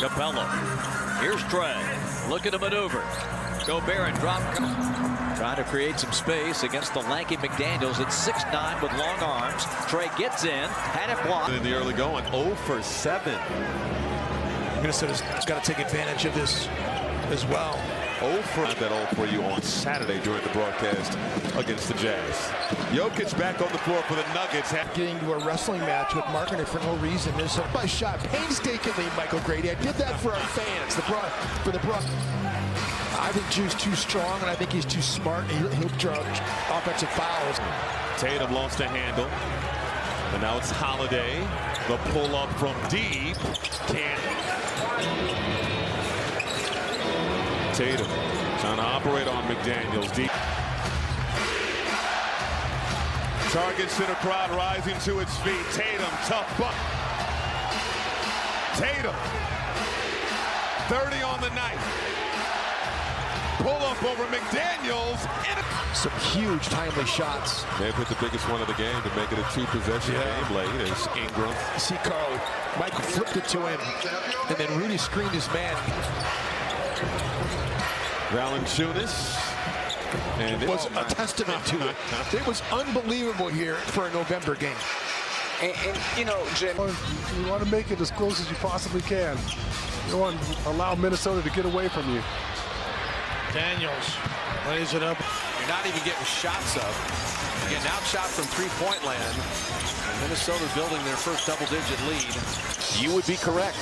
Capello. Here's Trey. Looking to maneuver. Gobert and drop. Trying to create some space against the lanky McDaniels at 6'9" with long arms. Trey gets in. Had it blocked. In the early going. 0 for 7. Minnesota's got to take advantage of this as well. 0 for that 0 for you on Saturday during the broadcast against the Jazz. Jokic back on the floor for the Nuggets. Getting to a wrestling match with marking it for no reason. There's a shot painstakingly, Michael Grady. I did that for our fans. For the Brook. I think Drew's too strong, and I think he's too smart. He'll draw offensive fouls. Tatum lost to handle. And now it's Holiday. The pull up from deep. Can't. Tatum trying to operate on McDaniels. Deep. Target center crowd rising to its feet. Tatum, tough buck. Tatum, 30 on the night. Pull up over McDaniels. Some huge timely shots. They put the biggest one of the game to make it a 2-possession game late as Ingram. See Carl, Michael flipped it to him, and then Rudy screened his man. Valanciunas. And it was a testament to it. It was unbelievable here for a November game. And you know, Jim, you want to make it as close as you possibly can. You don't want to allow Minnesota to get away from you. Daniels lays it up. You're not even getting shots up. You're getting outshot from three-point land. And Minnesota building their first double-digit lead. You would be correct.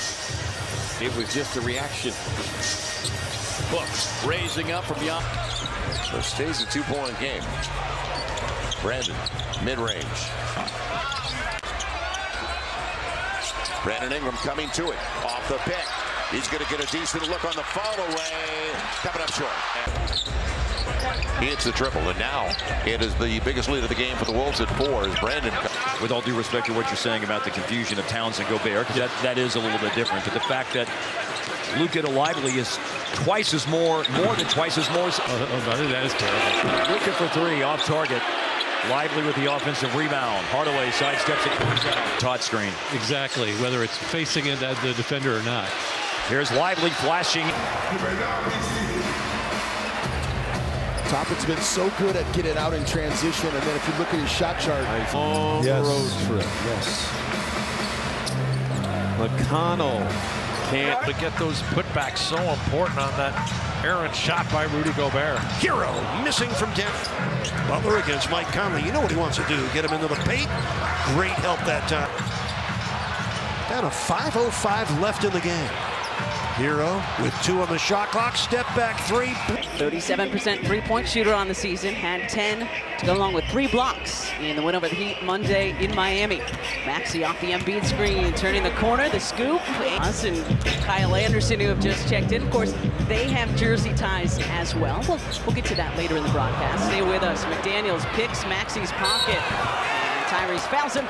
It was just a reaction. Book raising up from beyond. So it stays a 2-point game. Brandon, mid-range. Brandon Ingram coming to it. Off the pick. He's going to get a decent look on the follow away. Coming up short. He hits the triple, and now it is the biggest lead of the game for the Wolves at 4 as Brandon. With all due respect to what you're saying about the confusion of Towns and Gobert, because that is a little bit different. But the fact that Luka Lively is more than twice as more. That is terrible. Luka for 3, off target. Lively with the offensive rebound. Hardaway sidesteps it. Taut screen. Exactly, whether it's facing it at the defender or not. Here's Lively flashing. Toppin's been so good at getting out in transition, and then if you look at his shot chart. Long road trip. Yes. McConnell can't. To get those putbacks so important on that errant shot by Rudy Gobert. Hero missing from down. Butler against Mike Conley. You know what he wants to do. Get him into the paint. Great help that time. Down to 5:05 left in the game. Hero with 2 on the shot clock. Step back 3. 37% three-point shooter on the season. Had 10 to go along with 3 blocks in the win over the Heat Monday in Miami. Maxey off the Embiid screen, turning the corner, the scoop. Us and Kyle Anderson, who have just checked in. Of course, they have jersey ties as well. We'll get to that later in the broadcast. Stay with us. McDaniels picks Maxey's pocket. Tyrese fouls him.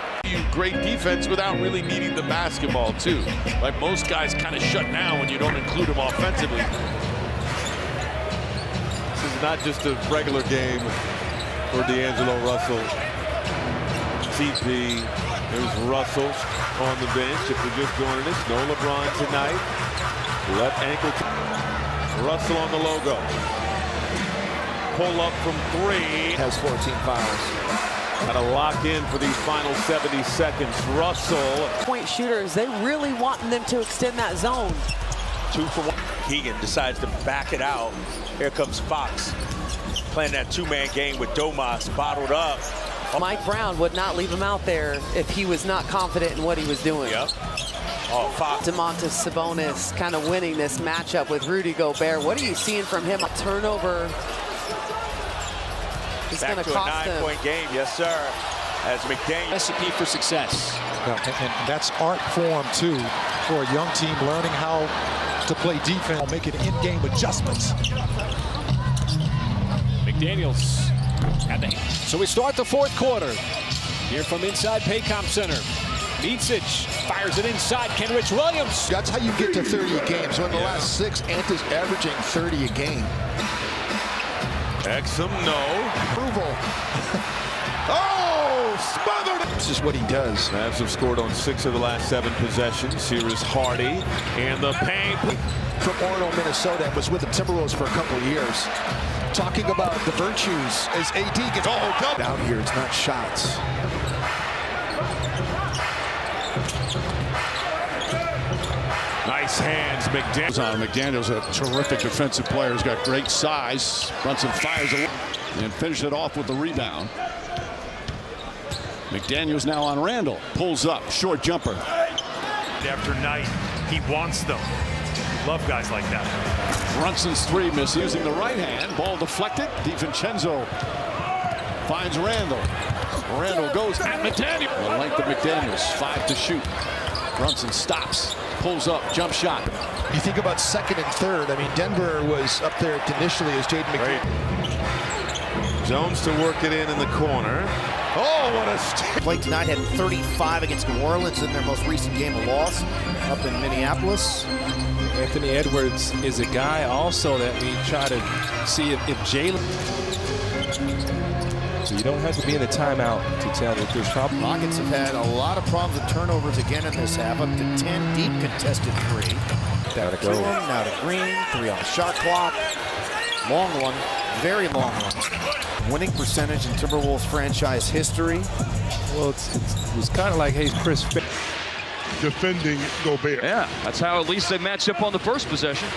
Great defense without really needing the basketball, too. Like most guys kind of shut down when you don't include them offensively. This is not just a regular game for D'Angelo Russell. TP, there's Russell on the bench. If you're just joining us, no LeBron tonight. Left ankle. Russell on the logo. Pull up from 3. Has 14 fouls. Got to lock in for these final 70 seconds. Russell. Point shooters, they really wanting them to extend that zone. 2 for 1. Keegan decides to back it out. Here comes Fox. Playing that 2-man game with Domas bottled up. Mike Brown would not leave him out there if he was not confident in what he was doing. Yep. Oh, Fox. Domantas Sabonis kind of winning this matchup with Rudy Gobert. What are you seeing from him? A turnover. Back to a 9-point game, yes, sir. As McDaniels. Recipe for success. And that's art form, too, for a young team learning how to play defense, making in-game adjustments. McDaniels at the. So we start the 4th quarter. Here from inside Paycom Center. Micic fires it inside. Kenrich Williams. That's how you get to 30 a game. So in the last 6, Ant is averaging 30 a game. Exum, no. Approval. Oh, smothered. This is what he does. Mavs have scored on 6 of the last 7 possessions. Here is Hardy and the paint. From Orono, Minnesota, and was with the Timberwolves for a couple of years. Talking about the virtues as AD gets down here. It's not shots. Nice hands, McDaniels. McDaniels, a terrific defensive player. He's got great size. Brunson fires and finished it off with the rebound. McDaniels now on Randall. Pulls up, short jumper. After night, he wants them. Love guys like that. Brunson's 3 miss using the right hand. Ball deflected. DiVincenzo finds Randall. Randall goes at McDaniels. The length of McDaniels, 5 to shoot. Brunson stops, pulls up, jump shot. You think about second and third. I mean, Denver was up there initially as Jaden McDaniels. Jones to work it in the corner. Oh, what a play tonight. Had 35 against New Orleans in their most recent game, a loss up in Minneapolis. Anthony Edwards is a guy also that we try to see if Jalen. So you don't have to be in the timeout to tell that there's problems. Rockets have had a lot of problems with turnovers again in this half, up to 10 deep contested 3. Down to go. Now to Green, 3 on the shot clock. Long one, very long one. Winning percentage in Timberwolves franchise history. Well, it was kind of like, hey, Chris. Defending Gobert. Yeah, that's how at least they matched up on the first possession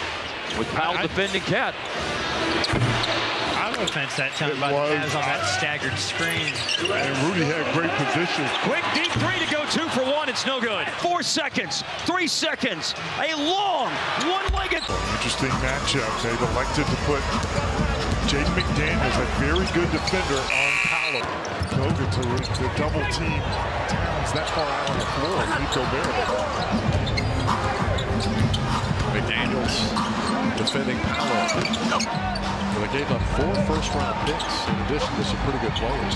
with Powell defending Cat. Offense that time by the Mavs on that staggered screen. And Rudy had great position. Quick deep 3 to go, 2 for 1. It's no good. 4 seconds, 3 seconds, a long one-legged. Interesting matchup. They've elected to put Jaden McDaniels, a very good defender, on Powell. Koga to double team Towns that far out on the floor. Nico McDaniels defending Powell. Well, they gave up 4 first-round picks in addition to some pretty good players.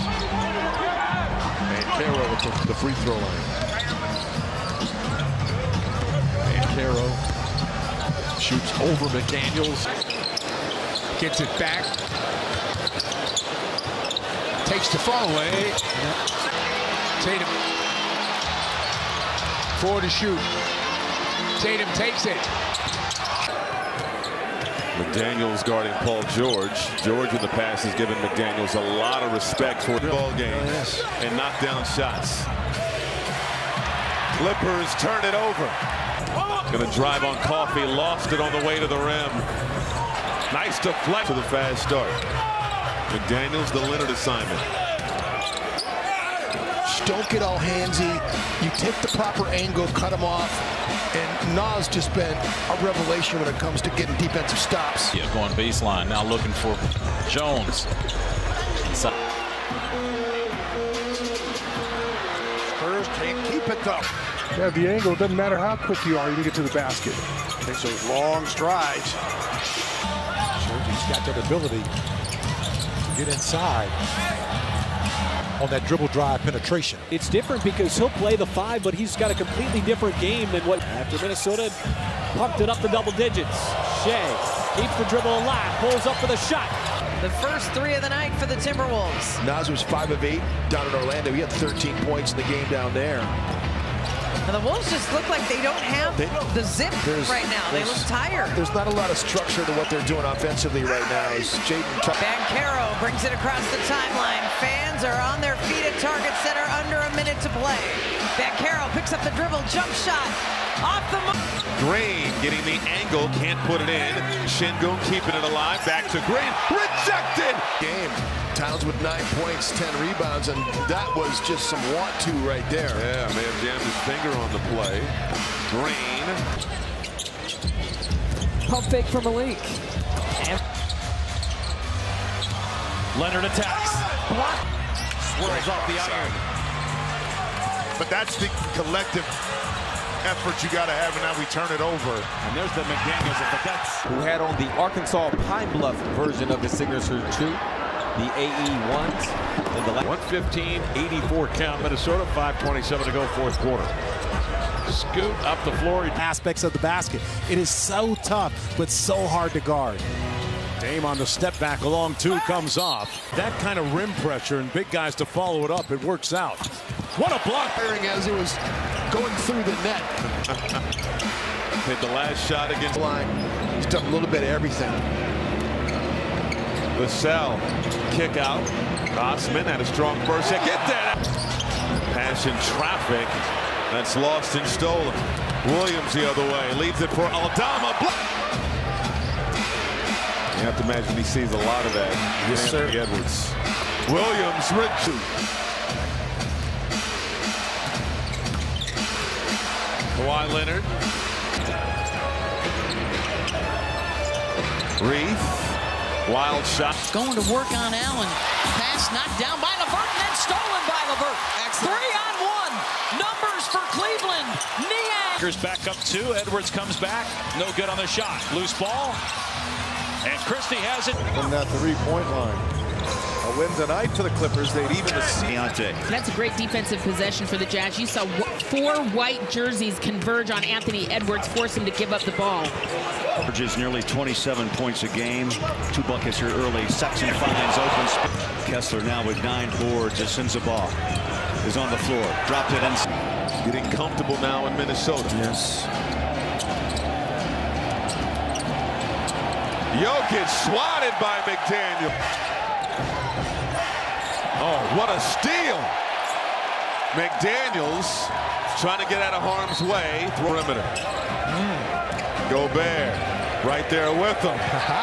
And Caro with the free throw line. And Caro shoots over McDaniels. Gets it back. Takes the fall away. Tatum. 4 to shoot. Tatum takes it. McDaniels guarding Paul George. George in the past has given McDaniels a lot of respect for the ball game and knock down shots. Clippers turn it over. Going to drive on Coffee. Lost it on the way to the rim. Nice deflect to the fast start. McDaniels, the Leonard assignment. Don't get all handsy. You take the proper angle, cut him off. And Nas just been a revelation when it comes to getting defensive stops. Yeah, going baseline. Now looking for Jones. Inside. Spurs can't keep it though. Yeah, the angle doesn't matter how quick you are, you can get to the basket. Takes those long strides. Shows he's got that ability to get inside on that dribble drive penetration. It's different because he'll play the 5, but he's got a completely different game than what after Minnesota pumped it up to double digits. Shea keeps the dribble alive, pulls up for the shot. The first 3 of the night for the Timberwolves. Nas was 5 of 8 down in Orlando. He had 13 points in the game down there. And the Wolves just look like they don't have the zip right now. They look tired. There's not a lot of structure to what they're doing offensively right now. As Jaden Bancaro brings it across the timeline. Fans are on their feet at Target Center, under a minute to play. Bancaro picks up the dribble, jump shot, off the mark. Green getting the angle, can't put it in. Şengün keeping it alive, back to Green, rejected! Game. Towns with 9 points, 10 rebounds, and that was just some want-to right there. Yeah, may have jammed his finger on the play. Green. Pump fake from Malik. Leonard attacks. Block. Swirls off the iron. But that's the collective effort you got to have, and now we turn it over. And there's the McDaniels of the Ducks, who had on the Arkansas Pine Bluff version of the signature 2. The AE1s. 115-84 count. Minnesota, 5:27 to go, fourth quarter. Scoot up the floor. Aspects of the basket. It is so tough, but so hard to guard. Dame on the step back along two, comes off. That kind of rim pressure and big guys to follow it up, it works out. What a block! As it was going through the net. Hit the last shot against the line. He's done a little bit of everything. Vassell, kick out. Osman had a strong first hit. Get that! Pass in traffic. That's lost and stolen. Williams the other way. Leads it for Aldama. You have to imagine he sees a lot of that. Yes, sir. Edwards. Williams, Richie. Kawhi Leonard. Reith. Wild shot. Going to work on Allen. Pass knocked down by LeVert and then stolen by LeVert. 3-on-1. Numbers for Cleveland. Niang. Back up two. Edwards comes back. No good on the shot. Loose ball. And Christie has it. From that three-point line. A win tonight to the Clippers. They'd even Deontay. That's a great defensive possession for the Jazz. You saw 4 white jerseys converge on Anthony Edwards, force him to give up the ball. Averages nearly 27 points a game. 2 buckets here early. Sexton finds open. Kessler now with 9 boards. Asinzabal is on the floor. Dropped it in. Getting comfortable now in Minnesota. Yes. Jokic swatted by McDaniel. Oh, what a steal. McDaniels trying to get out of harm's way. Perimeter. Gobert right there with him.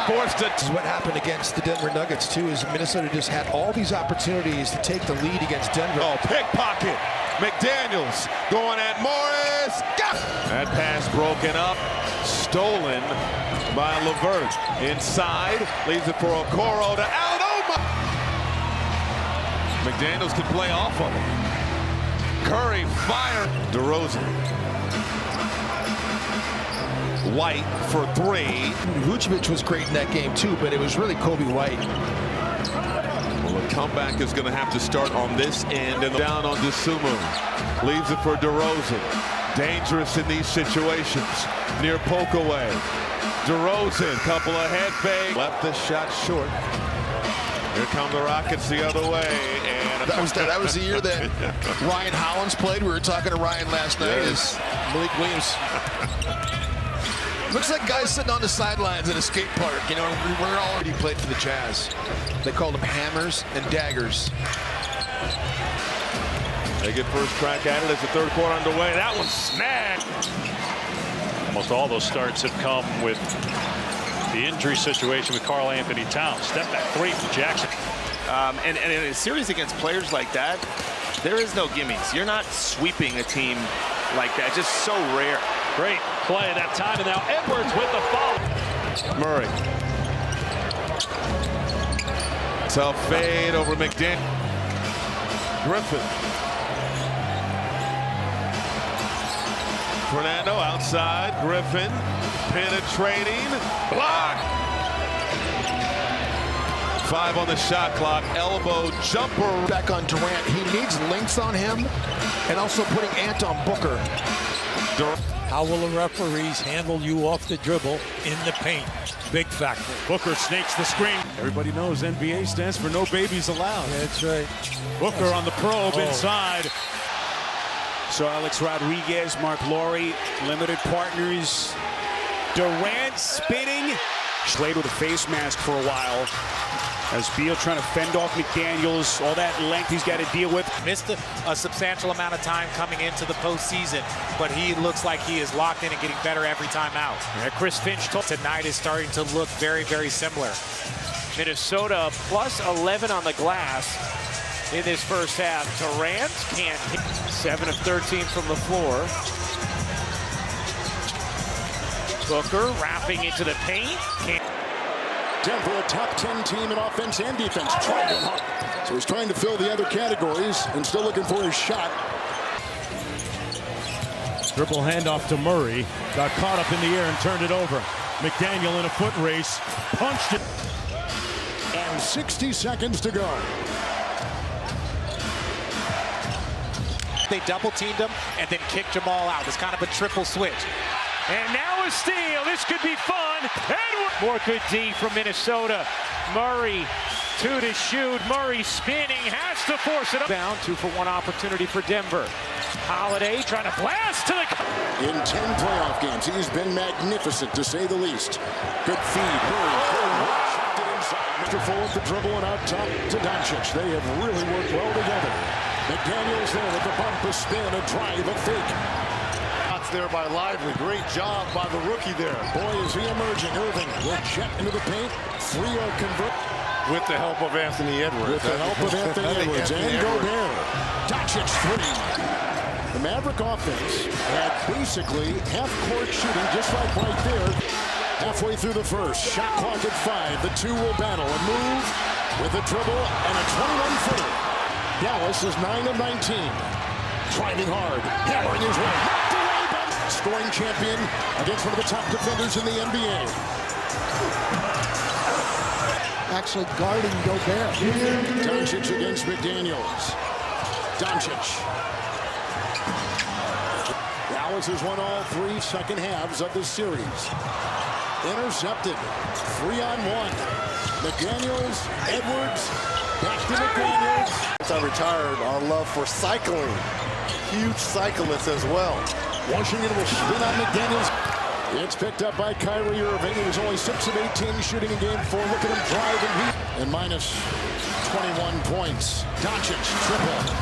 Forced it. This is what happened against the Denver Nuggets, too, is Minnesota just had all these opportunities to take the lead against Denver. Oh, pickpocket. McDaniels going at Morris. That pass broken up. Stolen by LeVert. Inside. Leaves it for Okoro to Aldama. McDaniels can play off of him. Curry fire. DeRozan. White for 3. Vucevic was great in that game, too, but it was really Kobe White. Well, the comeback is going to have to start on this end and down on DeSumo. Leaves it for DeRozan. Dangerous in these situations. Near poke away. DeRozan, couple of head fake. Left the shot short. Here come the Rockets the other way. And that was the year that Ryan Hollins played. We were talking to Ryan last night. Yes. Malik Williams. Looks like guys sitting on the sidelines at a skate park. You know, we're already played for the Jazz. They called them hammers and daggers. They get first crack at it as the third quarter underway. That one's snagged. Almost all those starts have come with the injury situation with Karl Anthony Towns. Step back 3 for Jackson. And in a series against players like that, there is no gimmies. You're not sweeping a team like that. Just so rare. Great play that time, and now Edwards with the foul. Murray. Tough fade over McDaniel. Griffin. Fernando outside. Griffin penetrating. Block. 5 on the shot clock. Elbow jumper. Back on Durant. He needs length on him and also putting Ant on Booker. How will the referees handle you off the dribble in the paint? Big factor. Booker snakes the screen. Everybody knows NBA stands for no babies allowed. That's right. Booker on the probe inside. So Alex Rodriguez, Mark Laurie, limited partners. Durant spinning. Played with a face mask for a while. As Beal trying to fend off McDaniels, all that length he's got to deal with. Missed a substantial amount of time coming into the postseason, but he looks like he is locked in and getting better every time out. Chris Finch Tonight is starting to look very, very similar. Minnesota plus 11 on the glass in this first half. Durant can't hit. 7 of 13 from the floor. Booker wrapping into the paint. Denver, a top 10 team in offense and defense. So he's trying to fill the other categories and still looking for his shot. Dribble handoff to Murray. Got caught up in the air and turned it over. McDaniel in a foot race. Punched it. And 60 seconds to go. They double teamed him and then kicked Jamal out. It's kind of a triple switch. And now a steal. This could be fun. one. Edwards. More good D from Minnesota. Murray, 2 to shoot. Murray spinning, has to force it up. Down 2 for 1 opportunity for Denver. Holiday trying to blast to the... In 10 playoff games, he's been magnificent, to say the least. Good feed. Mr. Full at the dribble and out top to Doncic. They have really worked well together. McDaniels there with the bump, a spin, a drive, a fake. Shots there by Lively. Great job by the rookie there. Boy, is he emerging. Irving will jet into the paint. 3 are converted. With the help of Anthony Edwards. With the help of Anthony Edwards and Gobert. Doncic 3. The Maverick offense had basically half-court shooting, just like right there. Halfway through the first, shot clock at 5. The 2 will battle a move with a dribble and a 21-footer. Dallas is 9 of 19. Driving hard, hammering his way. Knocked away by scoring champion against one of the top defenders in the NBA. Actually guarding Gobert. Doncic against McDaniels. Doncic. Dallas has won all 3 second halves of the series. Intercepted. 3-on-1. McDaniels, Edwards, back to McDaniels. Since I retired, our love for cycling. Huge cyclist as well. Washington will spin on McDaniels. It's picked up by Kyrie Irving. He was only 6 of 18 shooting in game 4. Look at him drive and minus 21 points. Doncic triple.